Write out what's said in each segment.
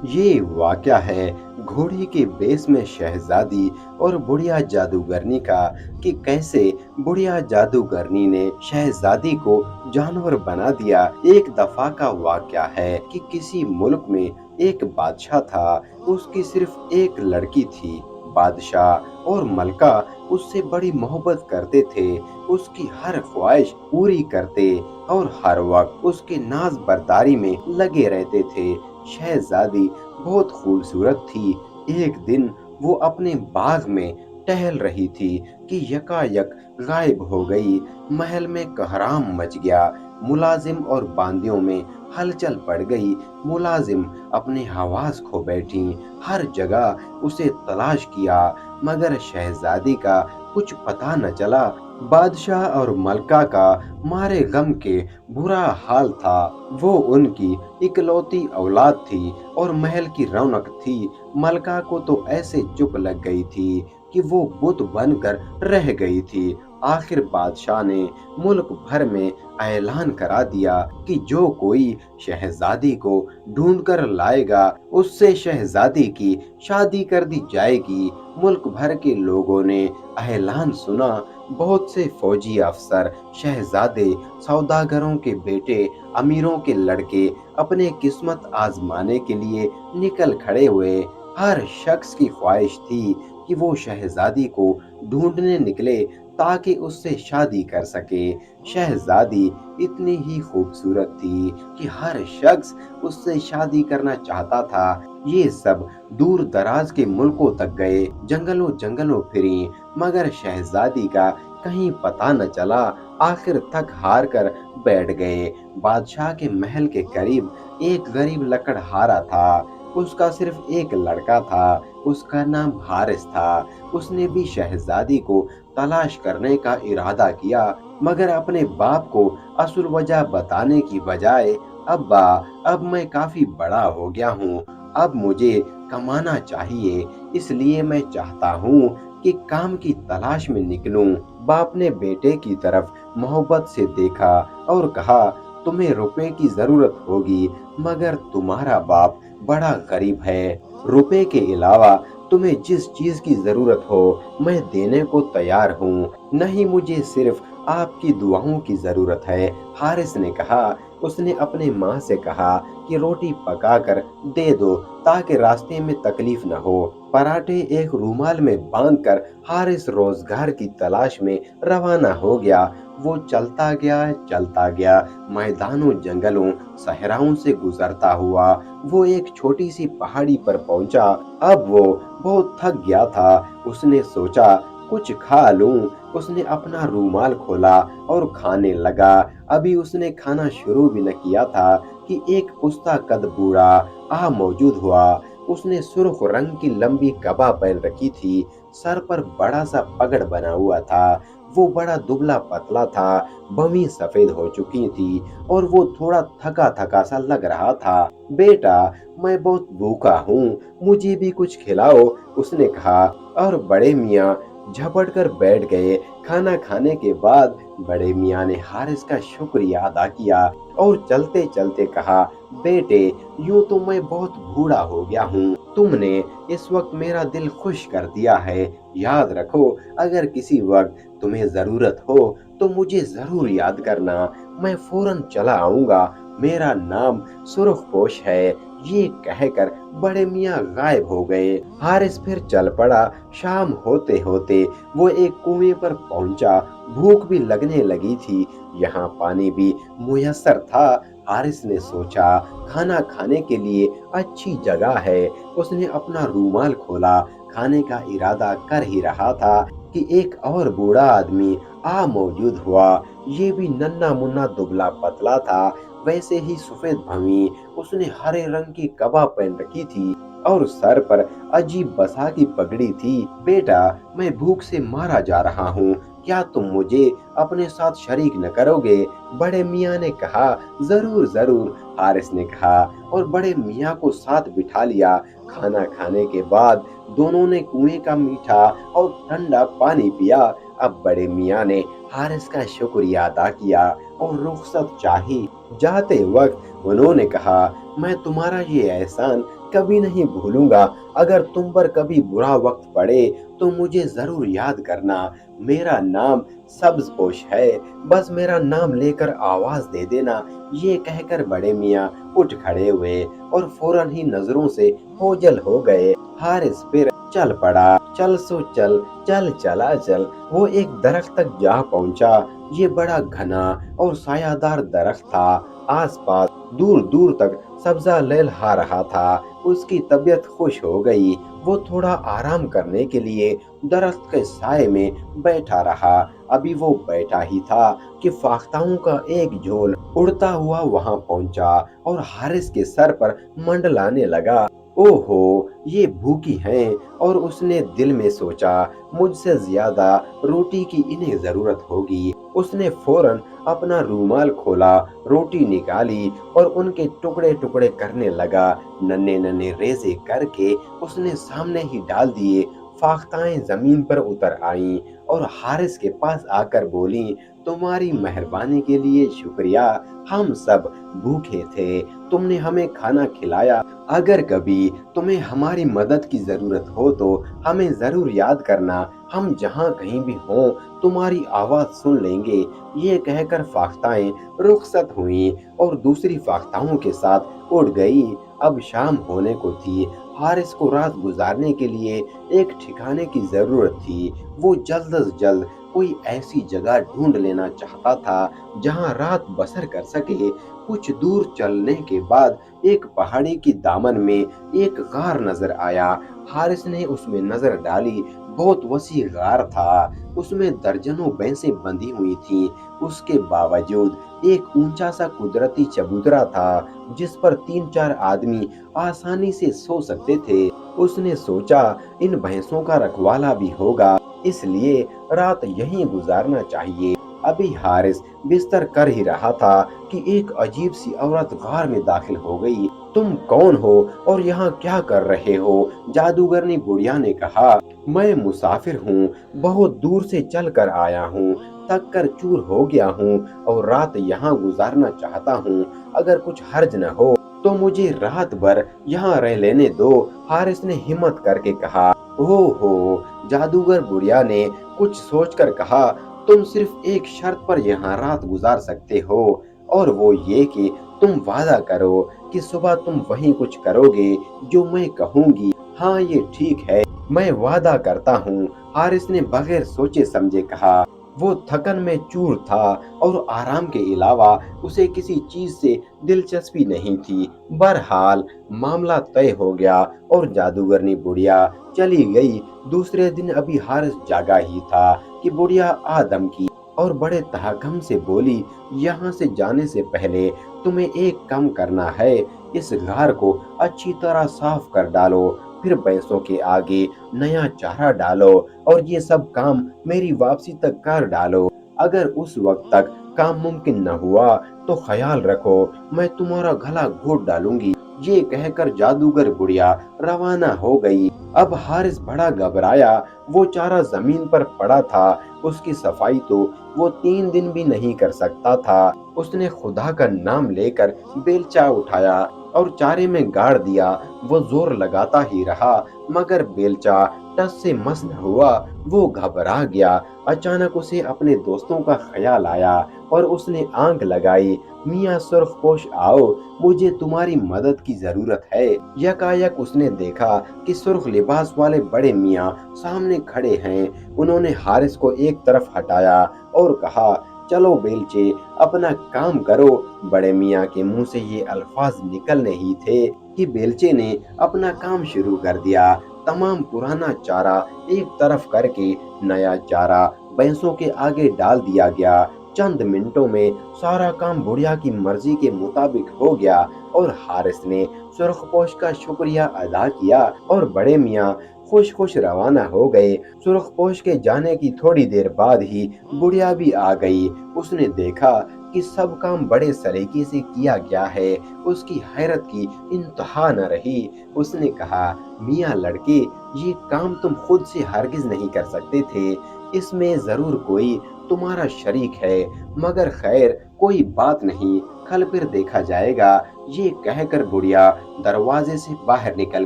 ये वाकया है घोड़े के बेस में शहजादी और बुढ़िया जादूगरनी का, कि कैसे बुढ़िया जादूगरनी ने शहजादी को जानवर बना दिया। एक दफा का वाकया है कि किसी मुल्क में एक बादशाह था। उसकी सिर्फ एक लड़की थी। बादशाह और मलका उससे बड़ी मोहब्बत करते थे, उसकी हर ख्वाहिश पूरी करते और हर वक्त उसके नाज बरदारी में लगे रहते थे। शहजादी बहुत खूबसूरत थी। एक दिन वो अपने बाग में टहल रही थी कि यकायक गायब हो गई। महल में कहराम मच गया। मुलाजिम और बांदियों में हलचल पड़ गई। मुलाजिम अपने हवास खो बैठी। हर जगह उसे तलाश किया, मगर शहजादी का कुछ पता न चला। बादशाह और मलका का मारे गम के बुरा हाल था। वो उनकी इकलौती औलाद थी और महल की रौनक थी। मलका को तो ऐसे चुप लग गई थी कि वो बुत बनकर रह गई थी। आखिर बादशाह ने मुल्क भर में ऐलान करा दिया कि जो कोई शहजादी को ढूंढ कर लाएगा, उससे शहजादी की शादी कर दी जाएगी। मुल्क भर के लोगों ने ऐलान सुना। बहुत से फौजी अफसर, शहजादे, सौदागरों के बेटे, अमीरों के लड़के अपने किस्मत आजमाने के लिए निकल खड़े हुए। हर शख्स की ख्वाहिश थी कि वो शहजादी को ढूंढने निकले ताकि उससे शादी कर सके। शहजादी इतनी ही खूबसूरत थी कि हर शख्स उससे शादी करना चाहता था। ये सब दूर दराज के मुल्कों तक गए, जंगलों जंगलों फिरी, मगर शहजादी का कहीं पता न चला। आखिर थक हार कर बैठ गए। बादशाह के महल के करीब एक गरीब लकड़हारा था। उसका सिर्फ एक लड़का था। उसका नाम हारिस था। उसने भी शहजादी को तलाश करने का इरादा किया, मगर अपने बाप को असल वजह बताने की बजाय, अब्बा, अब मैं काफी बड़ा हो गया हूँ, अब मुझे कमाना चाहिए, इसलिए मैं चाहता हूँ कि काम की तलाश में निकलूं। बाप ने बेटे की तरफ मोहब्बत से देखा और कहा, तुम्हें रुपए की जरूरत होगी, मगर तुम्हारा बाप बड़ा गरीब है। रुपए के अलावा तुम्हें जिस चीज की जरूरत हो मैं देने को तैयार हूँ, नहीं मुझे सिर्फ आपकी दुआओं की जरूरत है। हारिस ने कहा। उसने अपने माँ से कहा कि रोटी पकाकर दे दो ताकि रास्ते में तकलीफ न हो। पराठे एक रूमाल में बांधकर हारिस रोजगार की तलाश में रवाना हो गया। वो चलता गया, मैदानों जंगलों सहराओं से गुजरता हुआ वो एक छोटी सी पहाड़ी पर पहुंचा। अब वो बहुत थक गया था। उसने सोचा कुछ खा लूं। उसने अपना रूमाल खोला और खाने लगा। अभी उसने खाना शुरू भी न किया था कि एक पुश्ता कद बूढ़ा आ मौजूद हुआ। उसने सुर्ख रंग की लंबी कबा पहन रखी थी। सर पर बड़ा सा पगड़ बना हुआ था। वो बड़ा दुबला पतला था। बवी सफेद हो चुकी थी और वो थोड़ा थका थका सा लग रहा था। बेटा, मैं बहुत भूखा हूँ, मुझे भी कुछ खिलाओ, उसने कहा। और बड़े मियाँ झपट कर बैठ गए। खाना खाने के बाद बड़े मियाँ ने हारिस का शुक्रिया अदा किया और चलते चलते कहा, बेटे, यूं तो मैं बहुत बूढ़ा हो गया हूँ, तुमने इस वक्त मेरा दिल खुश कर दिया है। याद रखो, अगर किसी वक्त तुम्हें जरूरत हो तो मुझे जरूर याद करना, मैं फौरन चला आऊंगा। मेरा नाम सुर्खपोश है। ये कहकर बड़े मियाँ गायब हो गए। हारिस फिर चल पड़ा। शाम होते होते वो एक कुएं पर पहुंचा। भूख भी लगने लगी थी, यहाँ पानी भी मुयस्सर था। हारिस ने सोचा, खाना खाने के लिए अच्छी जगह है। उसने अपना रूमाल खोला, खाने का इरादा कर ही रहा था कि एक और बूढ़ा आदमी आ मौजूद हुआ। ये भी नन्हा मुन्ना दुबला पतला था, वैसे ही सफेद भवी। उसने हरे रंग की कबा पहन रखी थी और सर पर अजीब बसा की पगड़ी थी। बेटा, मैं भूख से मारा जा रहा हूँ, क्या तुम मुझे अपने साथ शरीक न करोगे? बड़े मियाँ ने कहा। जरूर जरूर, हारिस ने कहा और बड़े मियाँ को साथ बिठा लिया। खाना खाने के बाद दोनों ने कुएं का मीठा और ठंडा पानी पिया। अब बड़े मियाँ ने हारिस का शुक्रिया अदा किया और रुखसत चाही। जाते वक्त उन्होंने कहा, मैं तुम्हारा ये एहसान कभी नहीं भूलूंगा। अगर तुम पर कभी बुरा वक्त पड़े तो मुझे जरूर याद करना। मेरा नाम सब्जपोश है, बस मेरा नाम लेकर आवाज दे देना। ये कहकर बड़े मियाँ उठ खड़े हुए और फौरन ही नजरों से ओझल हो गए। हारिस फिर चल पड़ा। चल सो चल, चल चला चल। वो एक दरख्त तक जा पहुंचा। ये बड़ा घना और सायादार दरख्त था। आसपास दूर दूर तक सब्जा लहलहा रहा था। उसकी तबीयत खुश हो गई। वो थोड़ा आराम करने के लिए दरख्त के साए में बैठा रहा। अभी वो बैठा ही था कि फाख्ताओं का एक झोल उड़ता हुआ वहां पहुंचा और हारिस के सर पर मंडलाने लगा। ओहो, ये भूखी हैं। और उसने दिल में सोचा, मुझसे ज्यादा रोटी की इन्हें जरूरत होगी। उसने फौरन अपना रूमाल खोला, रोटी निकाली और उनके टुकड़े टुकड़े करने लगा। नन्हे नन्हे रेज़े करके उसने सामने ही डाल दिए। फाख्ताएं जमीन पर उतर आईं और हारिस के पास आकर बोली, तुम्हारी मेहरबानी के लिए शुक्रिया। हम सब भूखे थे, तुमने हमें खाना खिलाया। अगर कभी तुम्हें हमारी मदद की जरूरत हो तो हमें जरूर याद करना। हम जहाँ कहीं भी हों तुम्हारी आवाज सुन लेंगे। ये कहकर फाख्ताएं रुखसत हुईं और दूसरी फाख्ताओं के साथ उड़ गई। अब शाम होने को थी। हारिस को रात गुजारने के लिए एक ठिकाने की जरूरत थी। वो जल्द अज जल्द कोई ऐसी जगह ढूंढ लेना चाहता था जहां रात बसर कर सके। कुछ दूर चलने के बाद एक पहाड़ी की दामन में एक गार नजर आया। हारिस ने उसमें नजर डाली। बहुत वसी गार था। उसमें दर्जनों भैंसें बंधी हुई थीं। उसके बावजूद एक ऊंचा सा कुदरती चबूतरा था जिस पर 3-4 आदमी आसानी से सो सकते थे। उसने सोचा, इन भैंसों का रखवाला भी होगा, इसलिए रात यहीं गुजारना चाहिए। अभी हारिस बिस्तर कर ही रहा था कि एक अजीब सी औरत गार में दाखिल हो गई। तुम कौन हो और यहाँ क्या कर रहे हो? जादूगरनी बुढ़िया ने कहा, मैं मुसाफिर हूँ, बहुत दूर से चल कर आया हूँ, थक कर चूर हो गया हूँ और रात यहाँ गुजारना चाहता हूँ। अगर कुछ हर्ज न हो तो मुझे रात भर यहाँ रह लेने दो। हारिस ने हिम्मत करके कहा। ओहो, जादूगर बुढ़िया ने कुछ सोचकर कहा, तुम सिर्फ एक शर्त पर यहाँ रात गुजार सकते हो और वो ये कि तुम वादा करो कि सुबह तुम वही कुछ करोगे जो मैं कहूंगी। हाँ, ये ठीक है, मैं वादा करता हूँ, हारिस ने बगैर सोचे समझे कहा। वो थकन में चूर था और आराम के अलावा उसे किसी चीज से दिलचस्पी नहीं थी। बहरहाल मामला तय हो गया और जादूगरनी बुढ़िया चली गई। दूसरे दिन अभी हारिस जागा ही था कि बुढ़िया आदम की और बड़े तहकम से बोली, यहाँ से जाने से पहले तुम्हें एक काम करना है। इस गार को अच्छी तरह साफ कर डालो, फिर भैंसों के आगे नया चारा डालो और ये सब काम मेरी वापसी तक कर डालो। अगर उस वक्त तक काम मुमकिन न हुआ तो ख्याल रखो, मैं तुम्हारा गला घोट डालूंगी। ये कहकर जादूगर बुढ़िया रवाना हो गई। अब हारिस बड़ा घबराया। वो चारा जमीन पर पड़ा था। उसकी सफाई तो वो 3 दिन भी नहीं कर सकता था। उसने खुदा का नाम लेकर बेलचा उठाया और चारे में गाड़ दिया। वो जोर लगाता ही रहा मगर बेलचा टस से मस न हुआ। वो घबरा गया। अचानक उसे अपने दोस्तों का ख्याल आया और उसने आंख लगाई। मियाँ सुर्खपोश आओ, मुझे तुम्हारी मदद की जरूरत है। यकायक उसने देखा कि सुर्ख लिबास वाले बड़े मियाँ सामने खड़े हैं। उन्होंने हारिस को एक तरफ हटाया और कहा, चलो बेलचे, अपना काम करो। बड़े मियाँ के मुंह से ये अल्फाज निकलने ही थे कि बेलचे ने अपना काम शुरू कर दिया। तमाम पुराना चारा एक तरफ करके नया चारा भैंसों के आगे डाल दिया गया। चंद मिनटों में सारा काम बुढ़िया की मर्जी के मुताबिक हो गया और हारिस ने सुर्खपोश का शुक्रिया अदा किया और बड़े मियाँ खुश खुश रवाना हो गए। सुर्खपोश के जाने की थोड़ी देर बाद ही बुढ़िया भी आ गई। उसने देखा कि सब काम बड़े सलीके से किया गया है। उसकी हैरत की इंतहा न रही। उसने कहा, मियाँ लड़के, ये काम तुम खुद से हरगिज नहीं कर सकते थे। इसमें जरूर कोई तुम्हारा शरीक है, मगर खैर कोई बात नहीं, कल फिर देखा जाएगा। ये कहकर बुढ़िया दरवाजे से बाहर निकल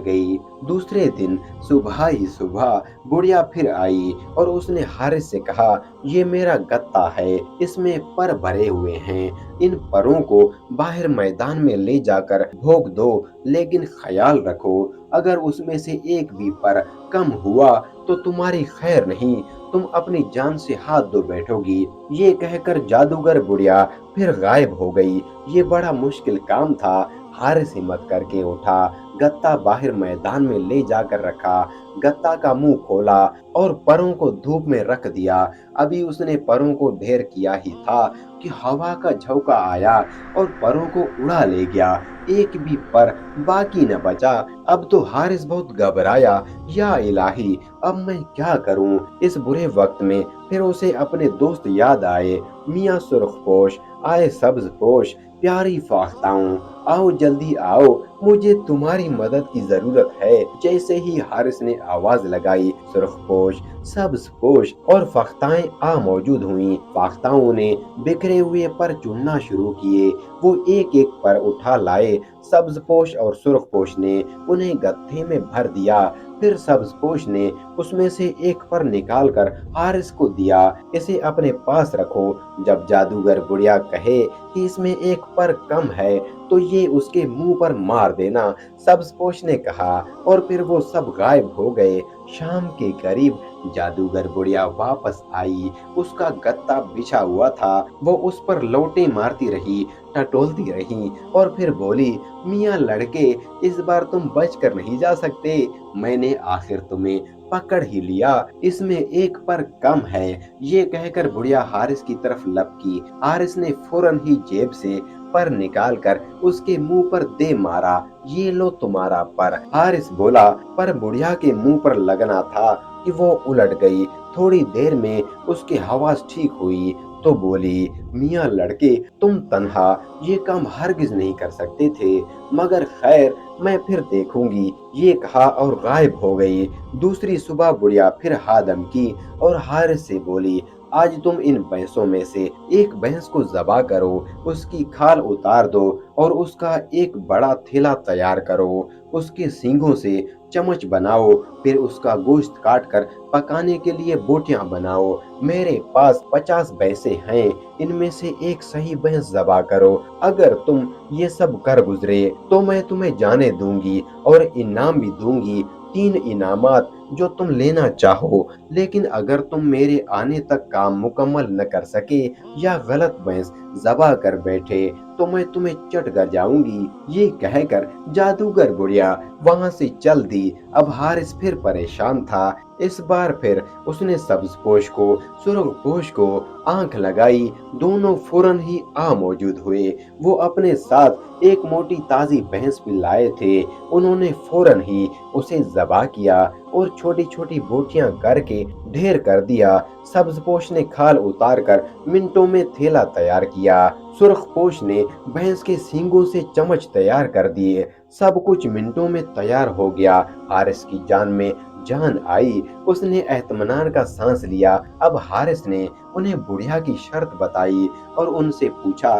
गई। दूसरे दिन सुबह ही सुबह बुढ़िया फिर आई और उसने हारिस से कहा, ये मेरा गत्ता है, इसमें पर भरे हुए हैं। इन परों को बाहर मैदान में ले जाकर भोग दो, लेकिन ख्याल रखो, अगर उसमें से एक भी पर कम हुआ तो तुम्हारी खैर नहीं, तुम अपनी जान से हाथ धो बैठोगी। ये कहकर जादूगर बुढ़िया फिर गायब हो गई। ये बड़ा मुश्किल काम था। हारिस हिम्मत करके उठा, गत्ता बाहर मैदान में ले जाकर रखा, गत्ता का मुंह खोला और परों को धूप में रख दिया। अभी उसने परों को ढेर किया ही था कि हवा का झोंका आया और परों को उड़ा ले गया। एक भी पर बाकी न बचा। अब तो हारिस बहुत घबराया। या इलाही, अब मैं क्या करूं? इस बुरे वक्त में फिर उसे अपने दोस्त याद आए। मियाँ सुर्खपोश, आए सब्जपोश, प्यारी फाख्ताओं, आओ जल्दी आओ, मुझे तुम्हारी मदद की जरूरत है। जैसे ही हारिस ने आवाज लगाई, सुर्खपोश, सब्जपोश और फाख्ताएं आ मौजूद हुईं। फाख्ताओं ने बिखरे हुए पर चुनना शुरू किए। वो एक एक पर उठा लाए। सब्जपोश और सुर्खपोश ने उन्हें गत्थे में भर दिया। फिर सब्जपोश ने उसमें से एक पर निकालकर हारिस को दिया। इसे अपने पास रखो। जब जादूगर बुढ़िया कहे कि इसमें एक पर कम है तो ये उसके मुंह पर मार देना, सब्जपोश ने कहा, और फिर वो सब गायब हो गए। शाम के करीब जादूगर बुढ़िया वापस आई। उसका गत्ता बिछा हुआ था। वो उस पर लौटे मारती रही, टटोलती रही और फिर बोली, मियाँ लड़के, इस बार तुम बच कर नहीं जा सकते। मैंने आखिर तुम्हें पकड़ ही लिया। इसमें एक पर कम है। ये कहकर बुढ़िया हारिस की तरफ लपकी। हारिस ने फौरन ही जेब से पर निकालकर उसके मुंह पर दे मारा। ये लो तुम्हारा पर। हारिस बोला, पर बुढ़िया के मुंह पर लगना था कि वो उलट गई। थोड़ी देर में उसकी आवाज ठीक हुई तो बोली, मियाँ लड़के, तुम तन्हा ये काम हरगिज नहीं कर सकते थे, मगर खैर मैं फिर देखूंगी। ये कहा और गायब हो गई। दूसरी सुबह बुढ़िया फिर हादम की और हारिस से बोली, आज तुम इन भैंसों में से एक भैंस को ज़बा करो, उसकी खाल उतार दो और उसका एक बड़ा थैला तैयार करो। उसके सींगों से चम्मच बनाओ, फिर उसका गोश्त काट कर पकाने के लिए बोटियां बनाओ। मेरे पास 50 भैंसे हैं, इनमें से एक सही भैंस ज़बा करो। अगर तुम ये सब कर गुजरे तो मैं तुम्हें जाने दूंगी और इनाम भी दूंगी, 3 इनामात जो तुम लेना चाहो। लेकिन अगर तुम मेरे आने तक काम मुकम्मल न कर सके या गलत भैंस ज़बा कर बैठे तो मैं तुम्हें चट कर जाऊंगी। ये कहकर जादूगर बुढ़िया वहां से चल दी। अब हारिस फिर परेशान था। इस बार फिर उसने सब्जपोश को सुर्खपोश को आंख लगाई। दोनों फौरन ही आ मौजूद हुए। वो अपने साथ एक मोटी ताजी भैंस भी लाए थे। उन्होंने फौरन ही उसे ज़बा किया और छोटी छोटी बोटियां करके ढेर कर दिया। सब्जपोश ने खाल उतार कर मिनटों में थैला तैयार किया। सुर्खपोश ने भैंस के सींगों से चम्मच तैयार कर दिए। सब कुछ मिनटों में तैयार हो गया। हारिस की जान में जान आई। उसने एतमानान का सांस लिया। अब हारिस ने उन्हें बुढ़िया की शर्त बताई और उनसे पूछा,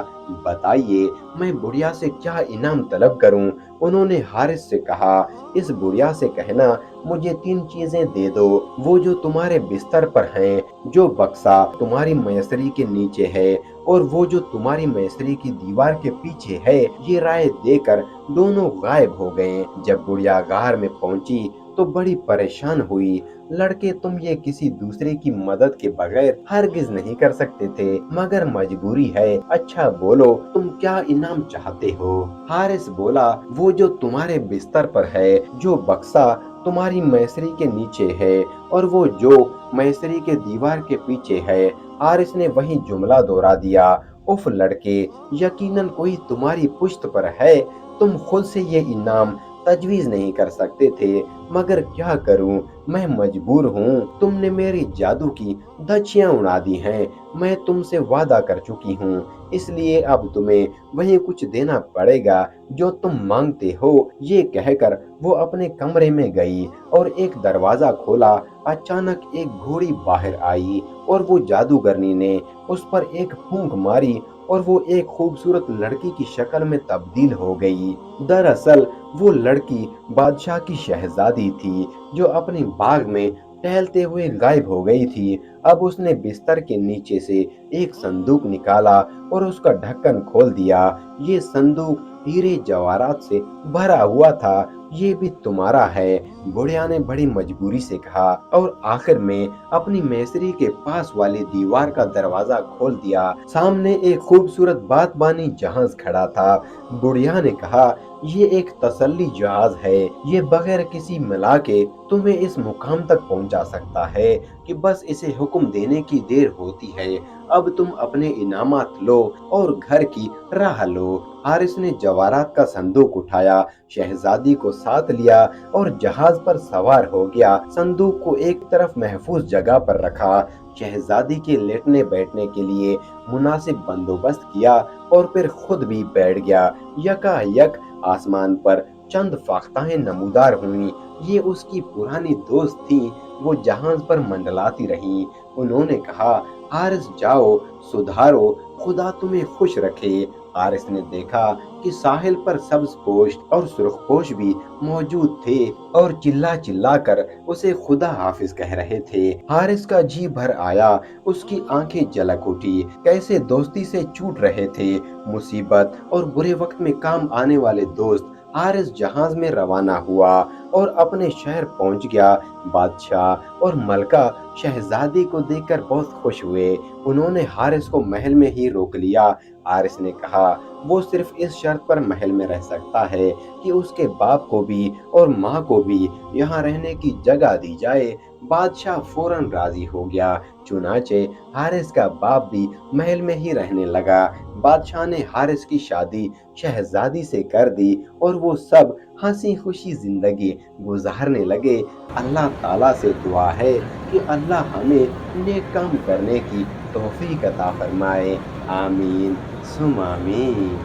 बताइए मैं बुढ़िया से क्या इनाम तलब करूं? उन्होंने हारिस से कहा, इस बुढ़िया से कहना मुझे 3 चीजें दे दो, वो जो तुम्हारे बिस्तर पर हैं, जो बक्सा तुम्हारी मयसरी के नीचे है और वो जो तुम्हारी मयसरी की दीवार के पीछे है। ये राय देकर दोनों गायब हो गए। जब बुढ़िया गार में पहुंची तो बड़ी परेशान हुई। लड़के, तुम ये किसी दूसरे की मदद के बगैर हरगिज नहीं कर सकते थे, मगर मजबूरी है। अच्छा बोलो, तुम क्या इनाम चाहते हो? हारिस बोला, वो जो तुम्हारे बिस्तर पर है, जो बक्सा तुम्हारी मैसरी के नीचे है और वो जो मैसरी के दीवार के पीछे है। हारिस ने वही जुमला दोहरा दिया। उफ लड़के, यकीनन कोई तुम्हारी पुश्त पर है। तुम खुद से ये इनाम तजवीज नहीं कर सकते थे, मगर क्या करूं, मैं मजबूर हूं। तुमने मेरी जादू की धज्जियां उड़ा दी हैं। मैं तुमसे वादा कर चुकी हूं, इसलिए अब तुम्हें वही कुछ देना पड़ेगा जो तुम मांगते हो। ये कहकर वो अपने कमरे में गई और एक दरवाजा खोला। अचानक एक घोड़ी बाहर आई और वो जादूगरनी ने उस पर एक फूंक मारी और वो एक खूबसूरत लड़की की शक्ल में तब्दील हो गई। दरअसल वो लड़की बादशाह की शहजादी थी, जो अपनी बाग में टहलते हुए गायब हो गई थी। अब उसने बिस्तर के नीचे से एक संदूक निकाला और उसका ढक्कन खोल दिया। ये संदूक हीरे जवाहरात से भरा हुआ था। ये भी तुम्हारा है, बुढ़िया ने बड़ी मजबूरी से कहा, और आखिर में अपनी मेसरी के पास वाली दीवार का दरवाजा खोल दिया। सामने एक खूबसूरत बागबानी जहाज खड़ा था। बुढ़िया ने कहा, ये एक तसल्ली जहाज है। ये बगैर किसी मिला के तुम्हें इस मुकाम तक पहुंचा सकता है कि बस इसे हुक्म देने की देर होती है। अब तुम अपने इनामात लो और घर की राह लो। हारिस ने जवाहरात का संदूक उठाया, शहजादी को साथ लिया और जहाज पर सवार हो गया। संदूक को एक तरफ महफूज जगह पर रखा, शहजादी के लेटने बैठने के लिए मुनासिब बंदोबस्त किया और फिर खुद भी बैठ गया। यकायक आसमान पर चंद फाख्ताएं नमूदार हुईं। ये उसकी पुरानी दोस्त थीं, वो जहाज पर मंडलाती रहीं। उन्होंने कहा, हारिस जाओ, सुधारो, खुदा तुम्हें खुश रखे। हारिस ने देखा कि साहिल पर सब्ज़पोश और सुर्खपोश भी मौजूद थे और चिल्ला चिल्ला कर उसे खुदा हाफिज कह रहे थे। हारिस का जी भर आया, उसकी आंखें झलक उठी। कैसे दोस्ती से छूट रहे थे मुसीबत और बुरे वक्त में काम आने वाले दोस्त। हारिस जहाज में रवाना हुआ और अपने शहर पहुंच गया। बादशाह और मलका शहजादी को देखकर बहुत खुश हुए। उन्होंने हारिस को महल में ही रोक लिया। हारिस ने कहा, वो सिर्फ इस शर्त पर महल में रह सकता है कि उसके बाप को भी और माँ को भी यहाँ रहने की जगह दी जाए। बादशाह फौरन राजी हो गया। चुनाचे हारिस का बाप भी महल में ही रहने लगा। बादशाह ने हारिस की शादी शहजादी से कर दी और वो सब हंसी खुशी जिंदगी गुजारने लगे। अल्लाह ताला से दुआ है कि अल्लाह हमें नेक काम करने की तौफीक अता फरमाए। आमीन सुम आमीन।